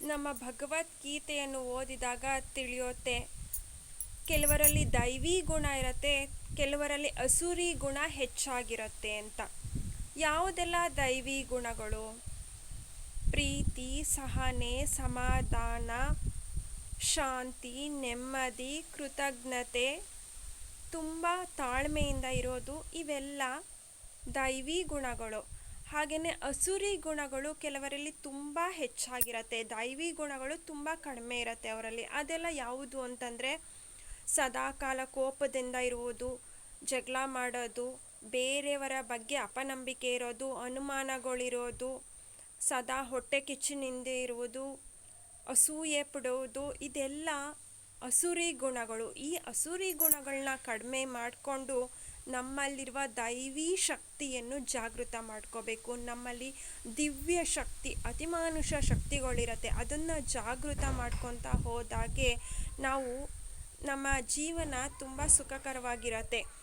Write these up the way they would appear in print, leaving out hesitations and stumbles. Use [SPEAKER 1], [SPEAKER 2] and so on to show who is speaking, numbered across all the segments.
[SPEAKER 1] ನಮ್ಮ ಭಗವದ್ಗೀತೆಯನ್ನು ಓದಿದಾಗ ತಿಳಿಯುತ್ತೆ, ಕೆಲವರಲ್ಲಿ ದೈವಿ ಗುಣ ಇರುತ್ತೆ, ಕೆಲವರಲ್ಲಿ ಅಸುರಿ ಗುಣ ಹೆಚ್ಚಾಗಿರುತ್ತೆ ಅಂತ. ಯಾವುದೆಲ್ಲ ದೈವಿ ಗುಣಗಳು? ಪ್ರೀತಿ, ಸಹನೆ, ಸಮಾಧಾನ, ಶಾಂತಿ, ನೆಮ್ಮದಿ, ಕೃತಜ್ಞತೆ, ತುಂಬ ತಾಳ್ಮೆಯಿಂದ ಇರೋದು, ಇವೆಲ್ಲ ದೈವಿ ಗುಣಗಳು. ಹಾಗೆಯೇ ಅಸುರಿ ಗುಣಗಳು ಕೆಲವರಲ್ಲಿ ತುಂಬ ಹೆಚ್ಚಾಗಿರುತ್ತೆ, ದೈವಿ ಗುಣಗಳು ತುಂಬ ಕಡಿಮೆ ಇರುತ್ತೆ ಅವರಲ್ಲಿ. ಅದೆಲ್ಲ ಯಾವುದು ಅಂತಂದರೆ, ಸದಾಕಾಲ ಕೋಪದಿಂದ ಇರುವುದು, ಜಗಳ ಮಾಡೋದು, ಬೇರೆಯವರ ಬಗ್ಗೆ ಅಪನಂಬಿಕೆ ಇರೋದು, ಅನುಮಾನಗಳಿರೋದು, ಸದಾ ಹೊಟ್ಟೆ ಕಿಚ್ಚಿನಿಂದ ಇರುವುದು, ಅಸೂಯೆ ಪಡುವುದು, ಇದೆಲ್ಲ ಅಸುರಿ ಗುಣಗಳು. ಈ ಅಸುರಿ ಗುಣಗಳನ್ನ ಕಡಿಮೆ ಮಾಡಿಕೊಂಡು ನಮ್ಮಲ್ಲಿರುವ ದೈವಿ ಶಕ್ತಿಯನ್ನು ಜಾಗೃತ ಮಾಡ್ಕೋಬೇಕು. ನಮ್ಮಲ್ಲಿ ದಿವ್ಯ ಶಕ್ತಿ, ಅತಿಮಾನುಷ ಶಕ್ತಿಗಳಿರತ್ತೆ, ಅದನ್ನು ಜಾಗೃತ ಮಾಡ್ಕೊತಾ ಹೋದಾಗೆ ನಾವು ನಮ್ಮ ಜೀವನ ತುಂಬ ಸುಖಕರವಾಗಿರತ್ತೆ.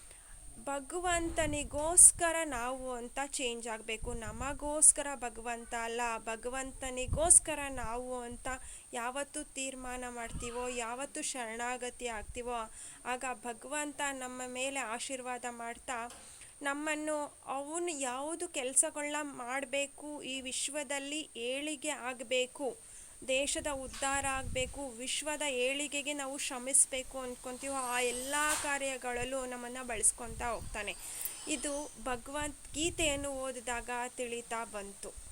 [SPEAKER 1] ಭಗವಂತನಿಗೋಸ್ಕರ ನಾವು ಅಂತ ಚೇಂಜ್ ಆಗಬೇಕು, ನಮಗೋಸ್ಕರ ಭಗವಂತ ಅಲ್ಲ, ಭಗವಂತನಿಗೋಸ್ಕರ ನಾವು ಅಂತ ಯಾವತ್ತು ತೀರ್ಮಾನ ಮಾಡ್ತೀವೋ, ಯಾವತ್ತು ಶರಣಾಗತಿ ಆಗ್ತೀವೋ, ಆಗ ಭಗವಂತ ನಮ್ಮ ಮೇಲೆ ಆಶೀರ್ವಾದ ಮಾಡ್ತಾ ನಮ್ಮನ್ನು ಅವನು ಯಾವುದು ಕೆಲಸಗಳನ್ನ ಮಾಡಬೇಕು, ಈ ವಿಶ್ವದಲ್ಲಿ ಏಳಿಗೆ ಆಗಬೇಕು, ದೇಶದ ಉದ್ಧಾರ ಆಗಬೇಕು, ವಿಶ್ವದ ಏಳಿಗೆಗೆ ನಾವು ಶ್ರಮಿಸಬೇಕು ಅಂದ್ಕೊತೀವೋ ಆ ಎಲ್ಲ ಕಾರ್ಯಗಳಲ್ಲೂ ನಮ್ಮನ್ನು ಬಳಸ್ಕೊತಾ ಹೋಗ್ತಾನೆ. ಇದು ಭಗವದ್ಗೀತೆಯನ್ನು ಓದಿದಾಗ ತಿಳಿತಾ ಬಂತು.